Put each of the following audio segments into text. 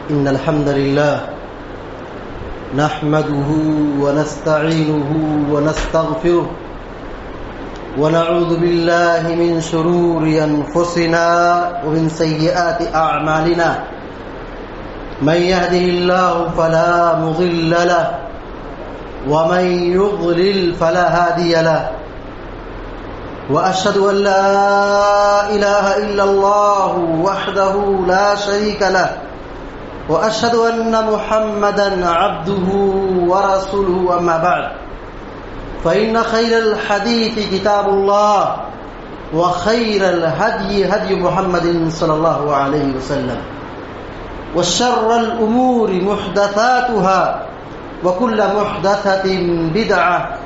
إن الحمد لله نحمده ونستعينه ونستغفره ونعوذ بالله من شرور أنفسنا ومن سيئات أعمالنا من يهده الله فلا مضل له ومن يضلل فلا هادي له وأشهد أن لا إله إلا الله وحده لا شريك له وأشهد أن محمدا عبده ورسوله أما بعد فإن خير الحديث كتاب الله وخير الهدي هدي محمد صلى الله عليه وسلم وشر الأمور محدثاتها وكل محدثة بدعة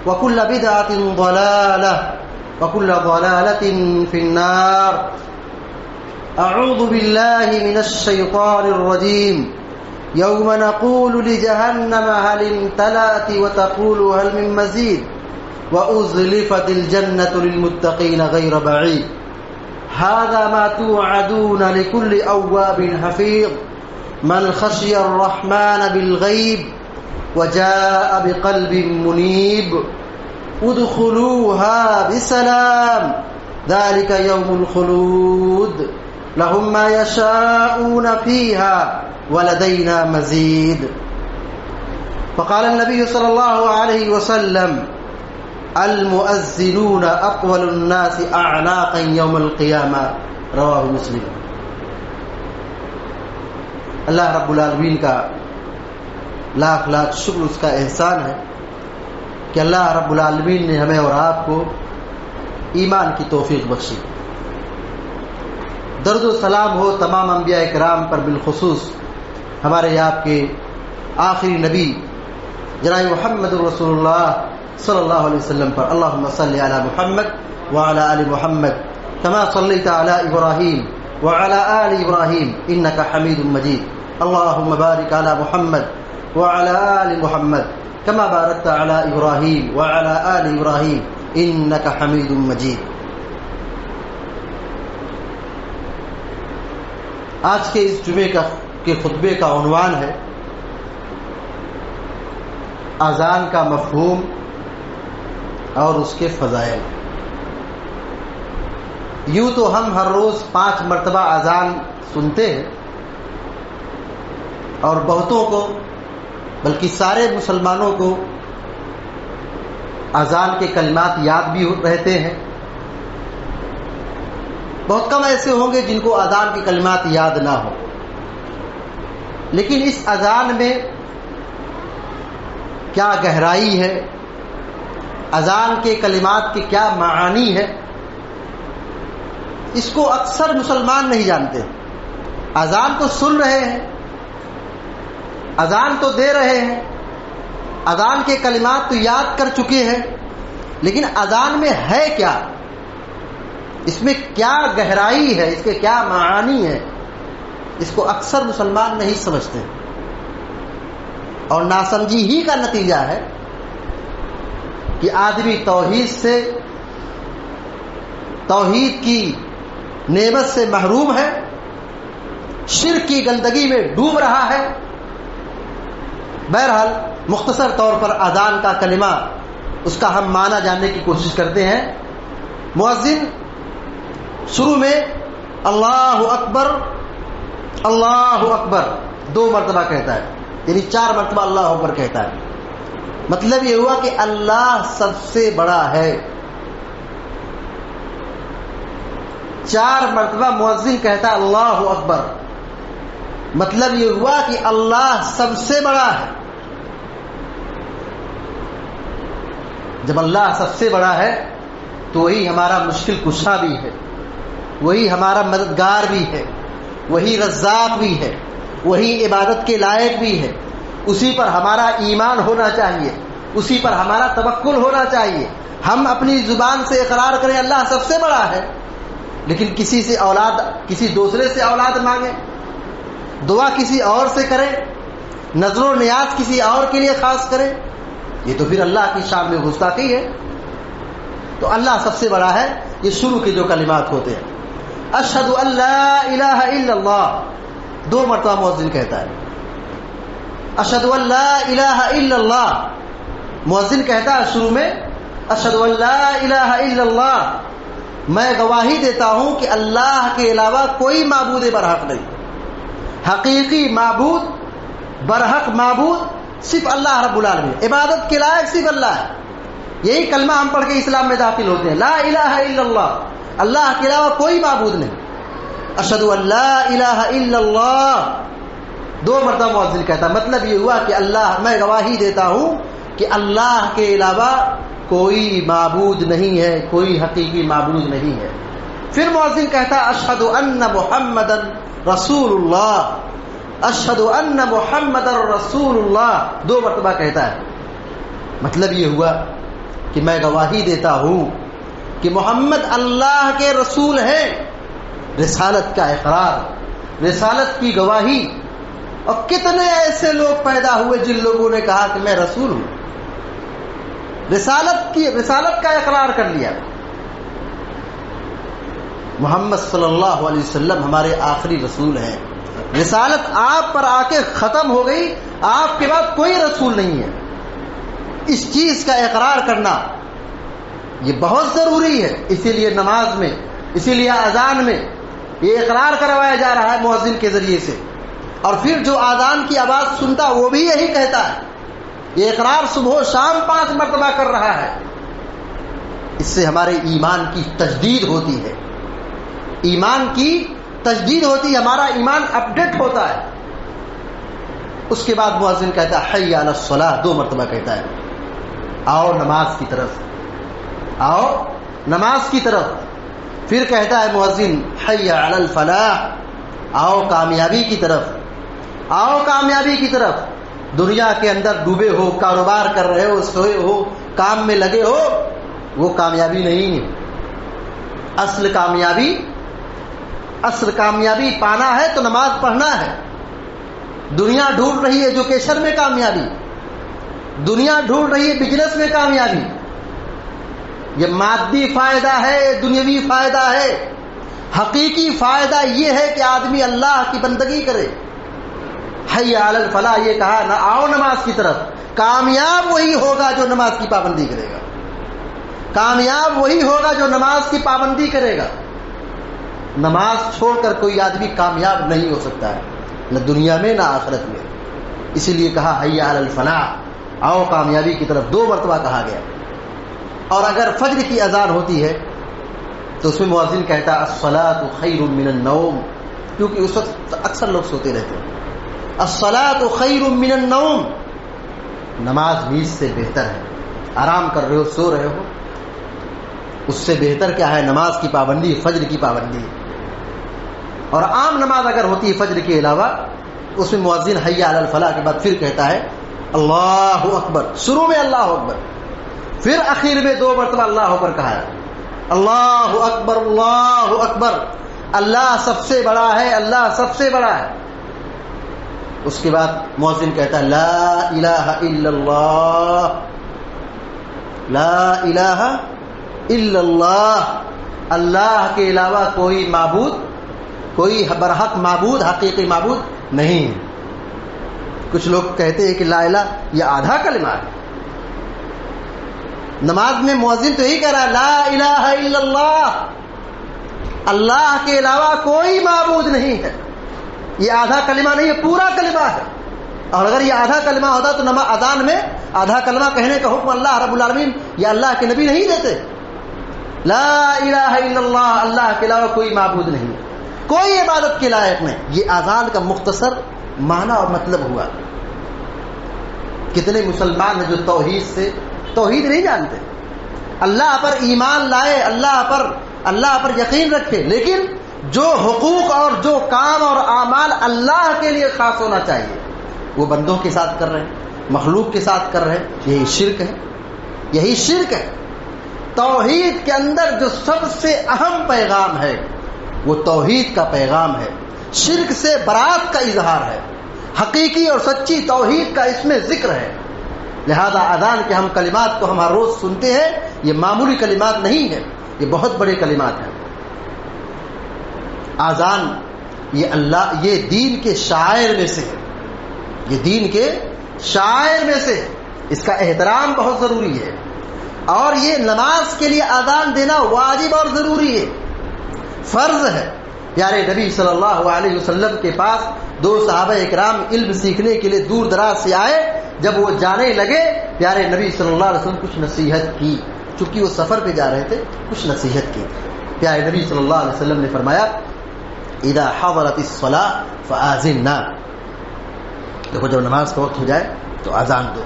وكل بدعة ضلالة وكل ضلالة في النار. أعوذ بالله من الشيطان الرجيم. يوم نقول لجهنم هل امتلأت وتقول هل من مزيد وأزلفت الجنة للمتقين غير بعيد. هذا ما توعدون لكل أواب حفيظ من خشي الرحمن بالغيب وجاء بقلب منيب. ادخلوها بسلام ذلك يوم الخلود لهم ما يشاءون فيها ولدينا مزيد. فقال النبي صلى الله عليه وسلم المؤذنون أطول الناس أعناقا يوم القيامة. رواه مسلم. اللہ رب العالمین کا لاکھ لاکھ شکر، اس کا احسان ہے کہ اللہ رب العالمین نے ہمیں اور آپ کو ایمان کی توفیق بخشی. درد و سلام ہو تمام انبیاء کرام پر، بالخصوص ہمارے آپ کے آخری نبی جناب محمد رسول اللہ صلی اللہ علیہ وسلم پر. اللہم صلی علی محمد وعلی آل محمد کما صلیت علی ابراہیم وعلی آل ابراہیم انک حمید مجید. اللہم بارک علی محمد وعلی آل محمد کما بارکت علی ابراہیم وعلی آل ابراہیم انک حمید مجید. آج کے اس جمعے کے خطبے کا عنوان ہے اذان کا مفہوم اور اس کے فضائل. یوں تو ہم ہر روز 5 مرتبہ اذان سنتے ہیں اور بہتوں کو بلکہ سارے مسلمانوں کو اذان کے کلمات یاد بھی رہتے ہیں. بہت کم ایسے ہوں گے جن کو اذان کے کلمات یاد نہ ہو. لیکن اس اذان میں کیا گہرائی ہے، اذان کے کلمات کے کیا معانی ہے، اس کو اکثر مسلمان نہیں جانتے. اذان تو سن رہے ہیں، اذان تو دے رہے ہیں، اذان کے کلمات تو یاد کر چکے ہیں، لیکن اذان میں ہے کیا، اس میں کیا گہرائی ہے، اس کے کیا معانی ہے، اس کو اکثر مسلمان نہیں سمجھتے. اور ناسمجھی ہی کا نتیجہ ہے کہ آدمی توحید سے، توحید کی نعمت سے محروم ہے، شرک کی گندگی میں ڈوب رہا ہے. بہرحال مختصر طور پر اذان کا کلمہ، اس کا ہم معنی جاننے کی کوشش کرتے ہیں. مؤذن شروع میں اللہ اکبر اللہ اکبر 2 مرتبہ کہتا ہے، یعنی 4 مرتبہ اللہ اکبر کہتا ہے. مطلب یہ ہوا کہ اللہ سب سے بڑا ہے. 4 مرتبہ مؤذن کہتا ہے اللہ اکبر، مطلب یہ ہوا کہ اللہ سب سے بڑا ہے. جب اللہ سب سے بڑا ہے تو وہی ہمارا مشکل کشا بھی ہے، وہی ہمارا مددگار بھی ہے، وہی رزاق بھی ہے، وہی عبادت کے لائق بھی ہے. اسی پر ہمارا ایمان ہونا چاہیے، اسی پر ہمارا توکل ہونا چاہیے. ہم اپنی زبان سے اقرار کریں اللہ سب سے بڑا ہے، لیکن کسی سے اولاد، کسی دوسرے سے اولاد مانگیں، دعا کسی اور سے کریں، نظر و نیاز کسی اور کے لیے خاص کریں، یہ تو پھر اللہ کی شان میں گستاخی ہے. تو اللہ سب سے بڑا ہے. یہ شروع کے جو کلمات ہوتے ہیں، اشہد ان لا الہ الا اللہ، 2 مرتبہ مؤذن کہتا ہے اشہد ان لا الہ الا اللہ. مؤذن کہتا ہے شروع میں اشہد ان لا الہ الا اللہ, میں گواہی دیتا ہوں کہ اللہ کے علاوہ کوئی معبود برحق نہیں. حقیقی معبود, برحق معبود صرف اللہ رب العالمین, عبادت کے لائق صرف اللہ ہے. یہی کلمہ ہم پڑھ کے اسلام میں داخل ہوتے ہیں, لا الہ الا اللہ, اللہ کے علاوہ کوئی معبود نہیں. اشہد ان لا الہ الا اللہ 2 مرتبہ مؤذن کہتا. مطلب یہ ہوا کہ اللہ, میں گواہی دیتا ہوں کہ اللہ کے علاوہ کوئی معبود نہیں ہے, کوئی حقیقی معبود نہیں ہے. پھر مؤذن کہتا اشہد ان محمدا رسول اللہ, اشہد ان محمدا رسول اللہ 2 مرتبہ کہتا ہے. مطلب یہ ہوا کہ میں گواہی دیتا ہوں کہ محمد اللہ کے رسول ہیں. رسالت کا اقرار, رسالت کی گواہی. اور کتنے ایسے لوگ پیدا ہوئے جن لوگوں نے کہا کہ میں رسول ہوں, رسالت کا اقرار کر لیا. محمد صلی اللہ علیہ وسلم ہمارے آخری رسول ہیں. رسالت آپ پر آ کے ختم ہو گئی, آپ کے بعد کوئی رسول نہیں ہے. اس چیز کا اقرار کرنا یہ بہت ضروری ہے. اسی لیے نماز میں, اسی لیے اذان میں یہ اقرار کروایا جا رہا ہے مؤذن کے ذریعے سے. اور پھر جو اذان کی آواز سنتا وہ بھی یہی کہتا ہے. یہ اقرار صبح و شام 5 مرتبہ کر رہا ہے. اس سے ہمارے ایمان کی تجدید ہوتی ہے, ایمان کی تجدید ہوتی ہے, ہمارا ایمان اپڈیٹ ہوتا ہے. اس کے بعد مؤذن کہتا ہے حی علی الصلاۃ 2 مرتبہ کہتا ہے, آؤ نماز کی طرف, آؤ نماز کی طرف. پھر کہتا ہے مؤذن حی علی الفلاح, آؤ کامیابی کی طرف, آؤ کامیابی کی طرف. دنیا کے اندر ڈوبے ہو, کاروبار کر رہے ہو, سوئے ہو, کام میں لگے ہو, وہ کامیابی نہیں ہے. اصل کامیابی پانا ہے تو نماز پڑھنا ہے. دنیا ڈھونڈ رہی ہے ایجوکیشن میں کامیابی, دنیا ڈھونڈ رہی ہے بزنس میں کامیابی. یہ مادی فائدہ ہے, دنیاوی فائدہ ہے. حقیقی فائدہ یہ ہے کہ آدمی اللہ کی بندگی کرے. حی علی الفلاح یہ کہا نہ, آؤ نماز کی طرف. کامیاب وہی ہوگا جو نماز کی پابندی کرے گا, کامیاب وہی ہوگا جو نماز کی پابندی کرے گا. نماز چھوڑ کر کوئی آدمی کامیاب نہیں ہو سکتا ہے, نہ دنیا میں نہ آخرت میں. اسی لیے کہا حی علی الفلاح, آؤ کامیابی کی طرف 2 مرتبہ کہا گیا. اور اگر فجر کی اذان ہوتی ہے تو اس میں مؤذن کہتا الصلاۃ خیر من النوم, کیونکہ اس وقت اکثر لوگ سوتے رہتے ہیں. الصلاۃ خیر من النوم, نماز نیند سے بہتر ہے. آرام کر رہے ہو, سو رہے ہو, اس سے بہتر کیا ہے نماز کی پابندی, فجر کی پابندی. اور عام نماز اگر ہوتی ہے فجر کے علاوہ, اس میں مؤذن حی علی الفلاح کے بعد پھر کہتا ہے اللہ اکبر. شروع میں اللہ اکبر, پھر اخیر میں 2 مرتبہ اللہ اکبر کہا ہے. اللہ اکبر, اللہ اکبر, اللہ سب سے بڑا ہے, اللہ سب سے بڑا ہے. اس کے بعد مؤذن کہتا ہے لا الہ الا اللہ, لا الہ الا اللہ, اللہ کے علاوہ کوئی معبود, کوئی برحق معبود, حقیقی معبود نہیں. کچھ لوگ کہتے ہیں کہ لا الہ یہ آدھا کلمہ ہے. نماز میں مؤذن تو یہی کہہ رہا ہے لا الہ الا اللہ, اللہ کے علاوہ کوئی معبود نہیں ہے. یہ آدھا کلمہ نہیں ہے, پورا کلمہ ہے. اور اگر یہ آدھا کلمہ ہوتا تو اذان میں آدھا کلمہ کہنے کا حکم اللہ رب العالمین یا اللہ کے نبی نہیں دیتے. لا الہ الا اللہ, اللہ کے علاوہ کوئی معبود نہیں, کوئی عبادت کے لائق نہیں. یہ اذان کا مختصر معنی اور مطلب ہوا. کتنے مسلمان ہیں جو توحید نہیں جانتے, اللہ پر ایمان لائے, اللہ پر یقین رکھے, لیکن جو حقوق اور جو کام اور اعمال اللہ کے لیے خاص ہونا چاہیے وہ بندوں کے ساتھ کر رہے ہیں, مخلوق کے ساتھ کر رہے ہیں. یہی شرک ہے, یہی شرک ہے. توحید کے اندر جو سب سے اہم پیغام ہے وہ توحید کا پیغام ہے. شرک سے برات کا اظہار ہے, حقیقی اور سچی توحید کا اس میں ذکر ہے. لہذا اذان کے ہم کلمات کو ہم ہر روز سنتے ہیں, یہ معمولی کلمات نہیں ہیں, یہ بہت بڑے کلمات ہیں. اذان یہ دین کے شاعر میں سے ہے، یہ دین کے شاعر میں سے، اس کا احترام بہت ضروری ہے۔ اور یہ نماز کے لیے اذان دینا واجب اور ضروری ہے، فرض ہے۔ پیارے نبی صلی اللہ علیہ وسلم کے پاس دو صحابہ اکرام علم سیکھنے کے لیے دور دراز سے آئے، جب وہ جانے لگے پیارے نبی صلی اللہ علیہ وسلم کچھ نصیحت کی، چونکہ وہ سفر پہ جا رہے تھے، کچھ نصیحت کی۔ پیارے نبی صلی اللہ علیہ وسلم نے فرمایا اذا حضرت الصلاۃ فآذنا، دیکھو جب نماز کا وقت ہو جائے تو اذان دو۔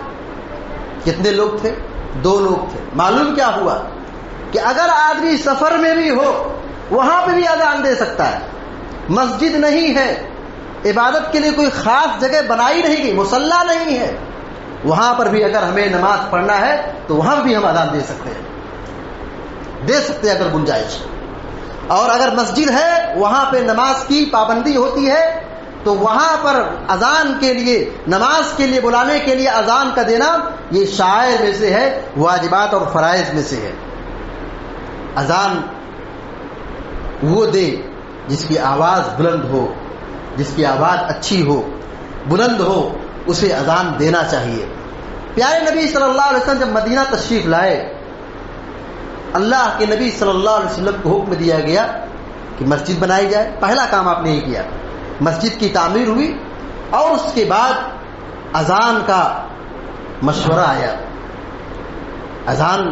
کتنے لوگ تھے؟ 2 لوگ تھے۔ معلوم کیا ہوا کہ اگر آدمی سفر میں بھی ہو وہاں پہ بھی اذان دے سکتا ہے۔ مسجد نہیں ہے، عبادت کے لیے کوئی خاص جگہ بنائی نہیں گئی، مصلی نہیں ہے، وہاں پر بھی اگر ہمیں نماز پڑھنا ہے تو وہاں بھی ہم اذان دے سکتے ہیں، اگر گنجائش۔ اور اگر مسجد ہے وہاں پہ نماز کی پابندی ہوتی ہے تو وہاں پر اذان کے لیے، نماز کے لیے بلانے کے لیے اذان کا دینا یہ شعائر میں سے ہے، واجبات اور فرائض میں سے ہے۔ اذان وہ دے جس کی آواز بلند ہو، جس کی آواز اچھی ہو، بلند ہو، اسے اذان دینا چاہیے۔ پیارے نبی صلی اللہ علیہ وسلم جب مدینہ تشریف لائے، اللہ کے نبی صلی اللہ علیہ وسلم کو حکم دیا گیا کہ مسجد بنائی جائے۔ پہلا کام آپ نے یہ کیا، مسجد کی تعمیر ہوئی، اور اس کے بعد اذان کا مشورہ آیا، اذان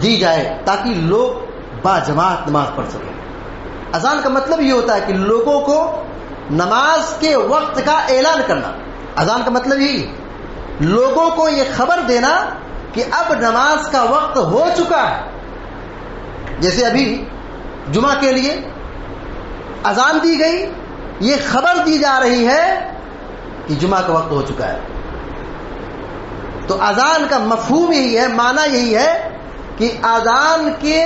دی جائے تاکہ لوگ با جماعت نماز پڑھ سکیں۔ اذان کا مطلب یہ ہوتا ہے کہ لوگوں کو نماز کے وقت کا اعلان کرنا۔ اذان کا مطلب یہی ہے، لوگوں کو یہ خبر دینا کہ اب نماز کا وقت ہو چکا ہے۔ جیسے ابھی جمعہ کے لیے اذان دی گئی، یہ خبر دی جا رہی ہے کہ جمعہ کا وقت ہو چکا ہے۔ تو اذان کا مفہوم یہی ہے، معنی یہی ہے کہ اذان کے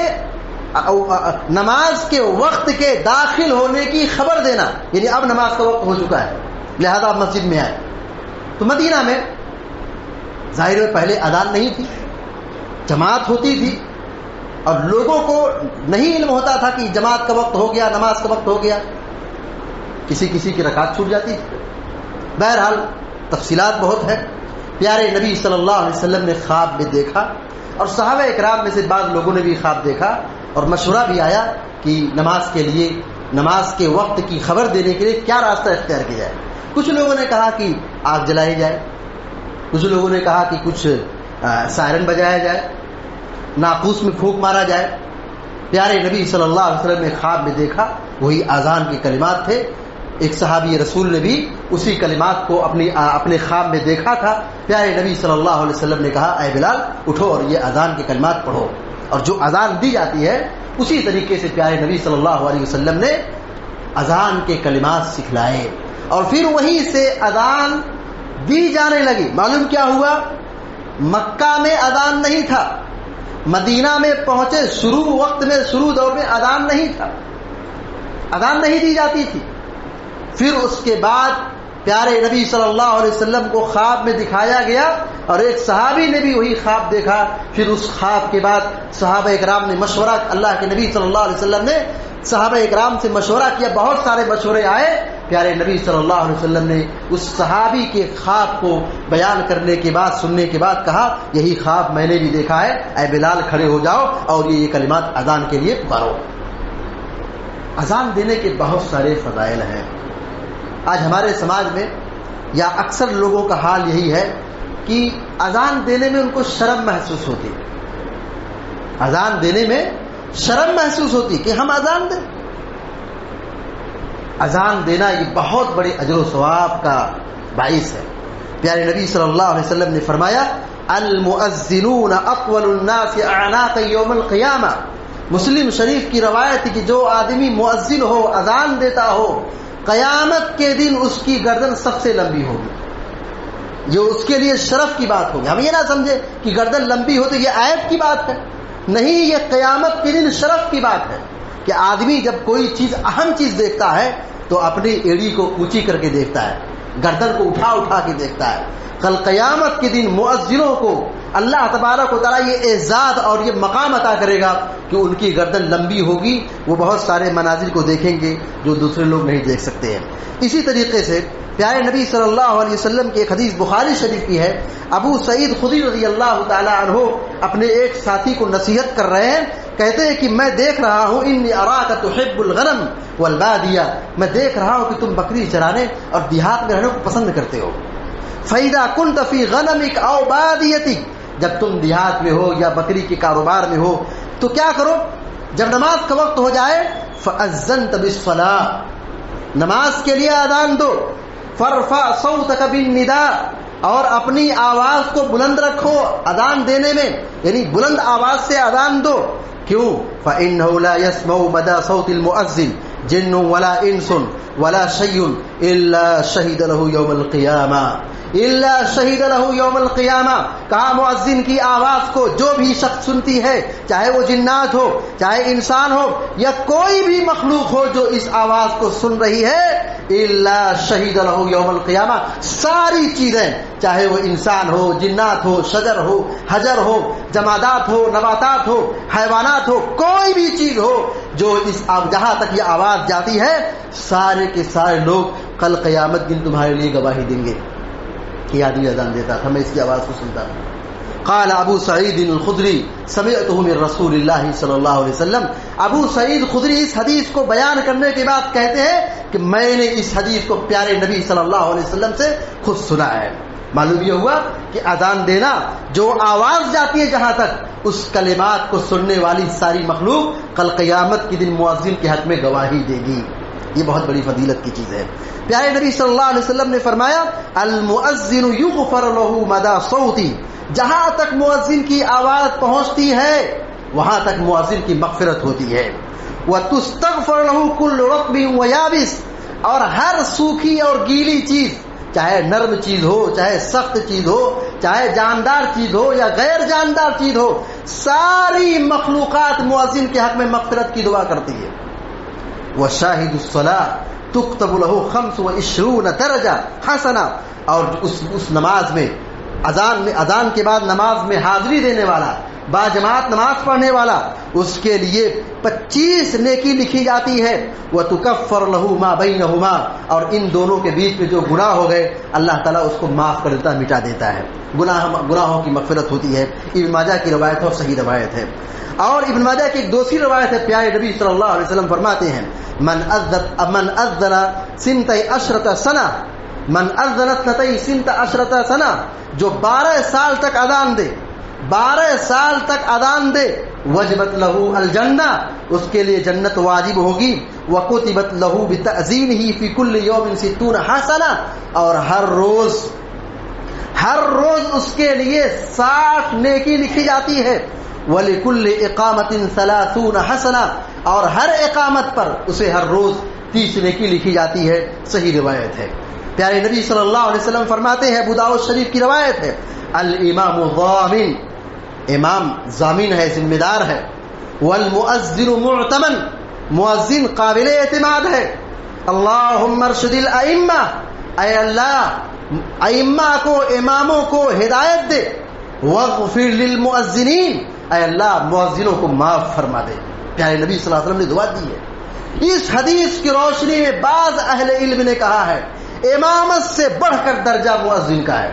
نماز کے وقت کے داخل ہونے کی خبر دینا، یعنی اب نماز کا وقت ہو چکا ہے، لہذا آپ مسجد میں آئے۔ تو مدینہ میں ظاہر ہے پہلے اذان نہیں تھی، جماعت ہوتی تھی، اور لوگوں کو نہیں علم ہوتا تھا کہ جماعت کا وقت ہو گیا، نماز کا وقت ہو گیا، کسی کی رکعت چھوٹ جاتی تھی۔ بہرحال تفصیلات بہت ہے۔ پیارے نبی صلی اللہ علیہ وسلم نے خواب میں دیکھا، اور صحابہ اکرام میں سے بعض لوگوں نے بھی خواب دیکھا، اور مشورہ بھی آیا کہ نماز کے لیے، نماز کے وقت کی خبر دینے کے لیے کیا راستہ اختیار کیا جائے۔ کچھ لوگوں نے کہا کہ آگ جلائی جائے، کچھ لوگوں نے کہا کہ کچھ سائرن بجایا جائے، ناقوس میں پھونک مارا جائے۔ پیارے نبی صلی اللہ علیہ وسلم نے خواب میں دیکھا وہی اذان کے کلمات تھے۔ ایک صحابی رسول نے بھی اسی کلمات کو اپنے خواب میں دیکھا تھا۔ پیارے نبی صلی اللہ علیہ وسلم نے کہا اے بلال اٹھو اور یہ اذان کے کلمات پڑھو، اور جو اذان دی جاتی ہے اسی طریقے سے پیارے نبی صلی اللہ علیہ وسلم نے اذان کے کلمات سکھلائے، اور پھر وہیں سے اذان دی جانے لگی۔ معلوم کیا ہوا، مکہ میں اذان نہیں تھا، مدینہ میں پہنچے شروع وقت میں، شروع دور میں اذان نہیں تھا، اذان نہیں دی جاتی تھی۔ پھر اس کے بعد پیارے نبی صلی اللہ علیہ وسلم کو خواب میں دکھایا گیا، اور ایک صحابی نے بھی وہی خواب دیکھا۔ پھر اس خواب کے بعد صحابہ اکرام نے مشورہ، اللہ کے نبی صلی اللہ علیہ وسلم نے صحابہ اکرام سے مشورہ کیا، بہت سارے مشورے آئے۔ پیارے نبی صلی اللہ علیہ وسلم نے اس صحابی کے خواب کو بیان کرنے کے بعد، سننے کے بعد کہا یہی خواب میں نے بھی دیکھا ہے، اے بلال کھڑے ہو جاؤ اور یہ کلمات اذان کے لیے پکارو۔ اذان دینے کے بہت سارے فضائل ہیں۔ آج ہمارے سماج میں یا اکثر لوگوں کا حال یہی ہے کہ اذان دینے میں ان کو شرم محسوس ہوتی، اذان دینے میں شرم محسوس ہوتی کہ ہم اذان دیں۔ اذان دینا یہ بہت بڑے اجر و ثواب کا باعث ہے۔ پیارے نبی صلی اللہ علیہ وسلم نے فرمایا المؤذنون اطول الناس اعناقا یوم القیامہ۔ مسلم شریف کی روایت ہے کہ جو آدمی مؤذن ہو، اذان دیتا ہو، قیامت کے دن اس کی گردن سب سے لمبی ہوگی، جو اس کے لیے شرف کی بات ہوگی۔ ہم یہ نہ سمجھے کہ گردن لمبی ہو تو یہ عیب کی بات ہے، نہیں، یہ قیامت کے دن شرف کی بات ہے کہ آدمی جب کوئی چیز، اہم چیز دیکھتا ہے تو اپنی ایڑی کو اونچی کر کے دیکھتا ہے، گردن کو اٹھا اٹھا کے دیکھتا ہے۔ کل قیامت کے دن مؤذنوں کو اللہ تبارک و تعالیٰ یہ اعزاز اور یہ مقام عطا کرے گا کہ ان کی گردن لمبی ہوگی، وہ بہت سارے مناظر کو دیکھیں گے جو دوسرے لوگ نہیں دیکھ سکتے ہیں۔ اسی طریقے سے پیارے نبی صلی اللہ علیہ وسلم کی ایک حدیث بخاری شریف کی ہے، ابو سعید خدری رضی اللہ تعالی عنہ اپنے ایک ساتھی کو نصیحت کر رہے ہیں، کہتے ہیں کہ میں دیکھ رہا ہوں انی اراک تحب الغنم والبادیہ، میں دیکھ رہا ہوں کہ تم بکری چرانے اور دیہات میں رہنے کو پسند کرتے ہو۔ فَإِذَا كُنْتَ فِي غَنَمِكَ أَوْ بَادِيَتِكَ، جب تم دیہات میں ہو یا بکری کے کاروبار میں ہو تو کیا کرو، جب نماز کا وقت ہو جائے فَأَذَّنْتَ بِالصَّلَاةِ، نماز کے لیے اذان دو، فَارْفَعْ صَوْتَكَ بِالنِّدَاءِ، اور اپنی آواز کو بلند رکھو اذان دینے میں، یعنی بلند آواز سے اذان دو۔ کیوں؟ فَإِنَّهُ لَا يَسْمَعُ مَدَى صَوْتِ الْمُؤَذِّنِ جِنٌّ وَلَا إِنسٌ وَلَا شَيْءٌ إِلَّا شَهِدَ لَهُ يَوْمَ الْقِيَامَةِ، إِلَّا شَهِدَ لَهُ يَوْمَ الْقِيَامَةِ، کہا مؤذن کی آواز کو جو بھی شخص سنتی ہے، چاہے وہ جنات ہو، چاہے انسان ہو یا کوئی بھی مخلوق ہو جو اس آواز کو سن رہی ہے، إِلَّا شَهِدَ لَهُ يَوْمَ الْقِيَامَةِ، ساری چیزیں چاہے وہ انسان ہو، جنات ہو، شجر ہو، حجر ہو، جمادات ہو، نباتات ہو، حیوانات ہو، کوئی بھی چیز ہو جو اس جہاں تک یہ آواز جاتی ہے، سارے کے سارے لوگ کل قیامت دن تمہارے لیے گواہی دیں گے کہ آدمی اذان دیتا تھا، میں اس کی آواز کو سنتا تھا۔ قال ابو سعید الخدری سمعته من رسول اللہ صلی اللہ علیہ وسلم، ابو سعید خدری اس حدیث کو بیان کرنے کے بعد کہتے ہیں کہ میں نے اس حدیث کو پیارے نبی صلی اللہ علیہ وسلم سے خود سنا ہے۔ معلوم یہ ہوا کہ اذان دینا، جو آواز جاتی ہے جہاں تک، اس کلمات کو سننے والی ساری مخلوق کل قیامت کے دن مؤذن کے حق میں گواہی دے گی۔ یہ بہت بڑی فضیلت کی چیز ہے۔ پیارے نبی صلی اللہ علیہ وسلم نے فرمایا المؤذن یغفر له مدى صوتی، جہاں تک مؤذن کی آواز پہنچتی ہے وہاں تک مؤذن کی مغفرت ہوتی ہے۔ وتستغفر له كل رطب ويابس، اور ہر سوکھی اور گیلی چیز، چاہے نرم چیز ہو، چاہے سخت چیز ہو، چاہے جاندار چیز ہو یا غیر جاندار چیز ہو، ساری مخلوقات مؤذن کے حق میں مغفرت کی دعا کرتی ہے۔ وشاہد الصلاۃ تكتب له 25 درجہ حسنہ، اور اس نماز میں اذان کے بعد نماز میں حاضری دینے والا، باجماعت نماز پڑھنے والا، اس کے لیے 25 نیکی لکھی جاتی ہے۔ وتكفر له ما بينهما، اور ان دونوں کے بیچ میں جو گناہ ہو گئے اللہ تعالیٰ اس کو معاف کر دیتا ہے، مٹا دیتا ہے، گناہوں کی مغفرت ہوتی ہے۔ ابن ماجہ کی روایت ہے اور صحیح روایت ہے۔ اور ابن ماجہ کی ایک دوسری روایت ہے، پیارے نبی صلی اللہ علیہ وسلم فرماتے ہیں من اذن 12 سنہ، من اذن 12 سنہ، جو 12 سال تک اذان دے، 12 سال تک اذان دے، وجبت لہو الجنہ، اس کے لیے جنت واجب ہوگی۔ وکتبت لہو بتأذینہ فی کل یوم 60 حسنہ، اور ہر روز اس کے لیے 60 نیکی لکھی جاتی ہے۔ وَلِكُلِّ إِقَامَةٍ 30 حسنہ، اور ہر اقامت پر اسے ہر روز 30 نیکی لکھی جاتی ہے۔ صحیح روایت ہے۔ پیارے نبی صلی اللہ علیہ وسلم فرماتے ہیں، ابو داؤد شریف کی روایت ہے، الامام ضامن، امام ضامن ہے، ذمہ دار ہے، والمؤذن معتمن، مؤذن قابل اعتماد ہے۔ اللہم ارشد الائمہ، اے اللہ ائمہ کو، اماموں کو ہدایت دے، واغفر للمؤذنین، اے اللہ مؤذنوں کو معاف فرما دے۔ پیارے نبی صلی اللہ علیہ وسلم نے دعا دی ہے۔ اس حدیث کی روشنی میں بعض اہل علم نے کہا ہے امامت سے بڑھ کر درجہ مؤذن کا ہے،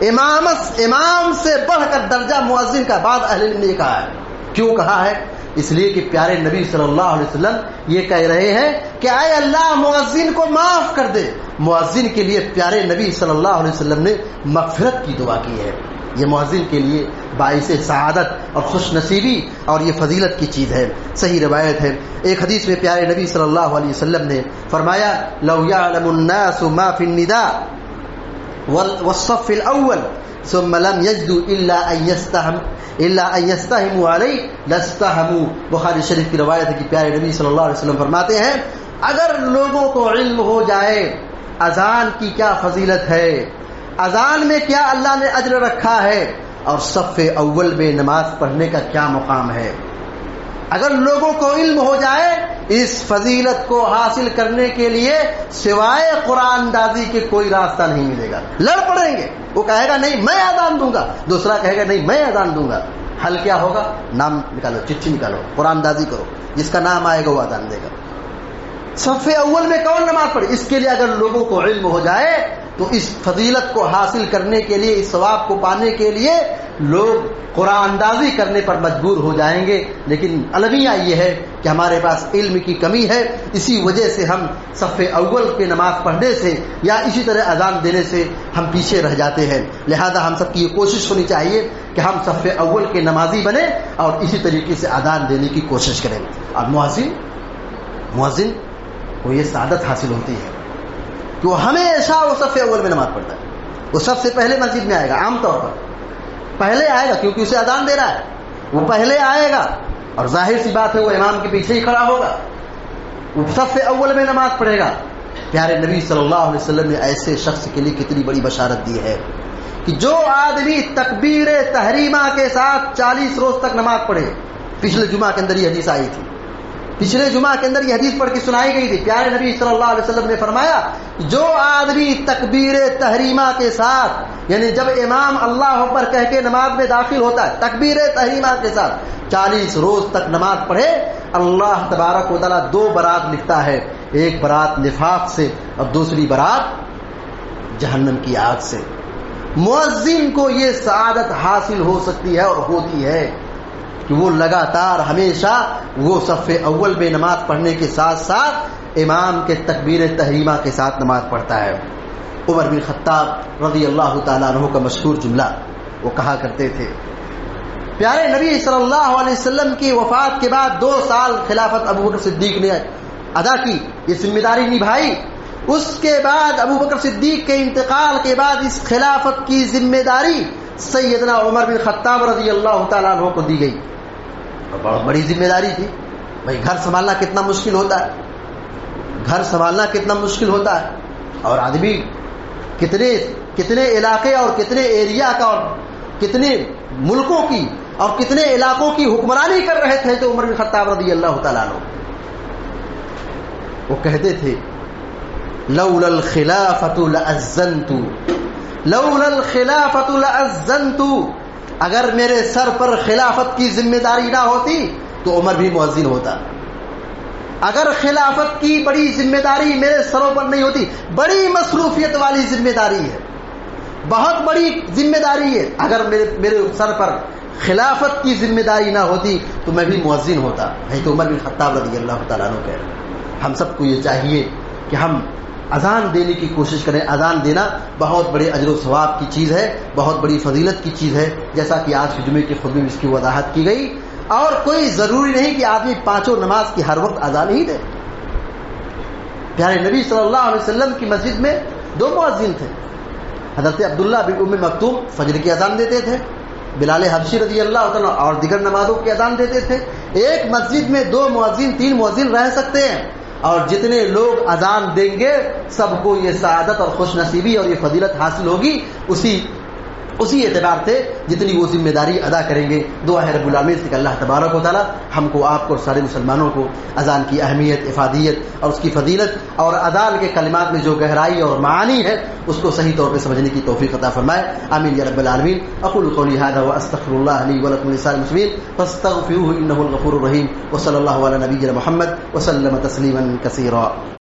امام سے بڑھ کر درجہ مؤذن کا، بعض اہل علم نے یہ کہا ہے۔ کیوں کہا ہے؟ اس لیے کہ پیارے نبی صلی اللہ علیہ وسلم یہ کہہ رہے ہیں کہ اے اللہ مؤذن کو معاف کر دے۔ مؤذن کے لیے پیارے نبی صلی اللہ علیہ وسلم نے مغفرت کی دعا کی ہے۔ یہ مؤذن کے لیے باعث سعادت اور خوش نصیبی اور یہ فضیلت کی چیز ہے۔ صحیح روایت ہے، ایک حدیث میں پیارے نبی صلی اللہ علیہ وسلم نے فرمایا لو يعلم الناس ما في النداء والصف الاول ثم لم يجدوا الا ان يستهموا عليه لاستهموا۔ بخاری شریف کی روایت ہے کہ پیارے نبی صلی اللہ علیہ وسلم فرماتے ہیں اگر لوگوں کو علم ہو جائے اذان کی کیا فضیلت ہے، اذان میں کیا اللہ نے اجر رکھا ہے، اور صف اول میں نماز پڑھنے کا کیا مقام ہے، اگر لوگوں کو علم ہو جائے اس فضیلت کو حاصل کرنے کے لیے سوائے قرآن اندازی کے کوئی راستہ نہیں ملے گا. لڑ پڑیں گے. وہ کہے گا نہیں میں اذان دوں گا, دوسرا کہے گا نہیں میں اذان دوں گا. حل کیا ہوگا؟ نام نکالو, چٹھی نکالو, قرآن اندازی کرو, جس کا نام آئے گا وہ اذان دے گا. صف اول میں کون نماز پڑھے؟ اس کے لیے اگر لوگوں کو علم ہو جائے تو اس فضیلت کو حاصل کرنے کے لیے, اس ثواب کو پانے کے لیے لوگ قرآن اندازی کرنے پر مجبور ہو جائیں گے. لیکن المیہ یہ ہے کہ ہمارے پاس علم کی کمی ہے, اسی وجہ سے ہم صف اول کے نماز پڑھنے سے یا اسی طرح اذان دینے سے ہم پیچھے رہ جاتے ہیں. لہذا ہم سب کی یہ کوشش ہونی چاہیے کہ ہم صف اول کے نمازی بنیں اور اسی طریقے سے اذان دینے کی کوشش کریں. اور مؤذن کو یہ سعادت حاصل ہوتی ہے کہ وہ ہمیشہ وہ صف اول میں نماز پڑھتا ہے. وہ سب سے پہلے مسجد میں آئے گا, عام طور پر پہلے آئے گا کیونکہ اسے اذان دے رہا ہے, وہ پہلے آئے گا اور ظاہر سی بات ہے وہ امام کے پیچھے ہی کھڑا ہوگا, وہ صف اول میں نماز پڑھے گا. پیارے نبی صلی اللہ علیہ وسلم نے ایسے شخص کے لیے کتنی بڑی بشارت دی ہے کہ جو آدمی تکبیر تحریمہ کے ساتھ 40 روز تک نماز پڑھے. پچھلے جمعہ کے اندر یہ حدیث آئی تھی, پچھلے جمعہ کے اندر یہ حدیث پڑھ کے سنائی گئی تھی. پیارے نبی صلی اللہ علیہ وسلم نے فرمایا جو آدمی تکبیر تحریمہ کے ساتھ, یعنی جب امام اللہ اکبر کہہ کے نماز میں داخل ہوتا ہے تکبیر تحریمہ کے ساتھ 40 روز تک نماز پڑھے, اللہ تبارک و تعالیٰ 2 برات لکھتا ہے, ایک برات نفاق سے اور دوسری برات جہنم کی آگ سے. مؤذن کو یہ سعادت حاصل ہو سکتی ہے اور ہوتی ہے کہ وہ لگاتار ہمیشہ وہ صف اول میں نماز پڑھنے کے ساتھ ساتھ امام کے تکبیر تحریمہ کے ساتھ نماز پڑھتا ہے. عمر بن خطاب رضی اللہ تعالیٰ عنہ کا مشہور جملہ, وہ کہا کرتے تھے پیارے نبی صلی اللہ علیہ وسلم کی وفات کے بعد 2 سال خلافت ابو بکر صدیق نے ادا کی, یہ ذمہ داری نبھائی. اس کے بعد ابو بکر صدیق کے انتقال کے بعد اس خلافت کی ذمہ داری سیدنا عمر بن خطاب رضی اللہ تعالیٰ عنہ کو دی گئی. بہت بڑی ذمہ داری تھی بھائی. گھر سنبھالنا کتنا مشکل ہوتا ہے, گھر سنبھالنا کتنا مشکل ہوتا ہے, اور آدمی کتنے علاقے اور کتنے ایریا کا اور کتنے ملکوں کی اور کتنے علاقوں کی حکمرانی کر رہے تھے. تو عمر بن خطاب رضی اللہ تعالیٰ عنہ وہ کہتے تھے لولا الخلافۃ لأذنت, لولا الخلافۃ لأذنت, اگر میرے سر پر خلافت کی ذمہ داری نہ ہوتی تو عمر بھی مؤذن ہوتا. اگر خلافت کی بڑی ذمہ داری میرے سروں پر نہیں ہوتی, بڑی مصروفیت والی ذمہ داری ہے, بہت بڑی ذمہ داری ہے, اگر میرے سر پر خلافت کی ذمہ داری نہ ہوتی تو میں بھی مؤذن ہوتا. نہیں تو عمر بن خطاب رضی اللہ تعالیٰ عنہ کہہ رہے. ہم سب کو یہ چاہیے کہ ہم اذان دینے کی کوشش کریں. اذان دینا بہت بڑے اجر و ثواب کی چیز ہے, بہت بڑی فضیلت کی چیز ہے, جیسا کہ آج کے جمعے کے خطبے میں اس کی وضاحت کی گئی. اور کوئی ضروری نہیں کہ آدمی 5 نماز کی ہر وقت اذان ہی دے. پیارے نبی صلی اللہ علیہ وسلم کی مسجد میں 2 مؤذن تھے. حضرت عبداللہ بن ام مکتوم فجر کی اذان دیتے تھے, بلال حبشی رضی اللہ عنہ اور دیگر نمازوں کی اذان دیتے تھے. ایک مسجد میں 2 مؤذن 3 مؤذن رہ سکتے ہیں, اور جتنے لوگ اذان دیں گے سب کو یہ سعادت اور خوش نصیبی اور یہ فضیلت حاصل ہوگی اسی اعتبار سے جتنی وہ ذمہ داری ادا کریں گے. دعا ہے رب العالمین سے کہ اللہ تبارک و تعالی ہم کو, آپ کو اور سارے مسلمانوں کو اذان کی اہمیت, افادیت اور اس کی فضیلت اور اذان کے کلمات میں جو گہرائی اور معانی ہے اس کو صحیح طور پہ سمجھنے کی توفیق عطا فرمائے. آمین یا رب العالمین. اقول قولی هذا واستغفر الله لي ولكم ولسائر المسلمين فاستغفروه انه الغفور الرحيم. وصلى الله على نبينا محمد وسلم تسليما كثيرا.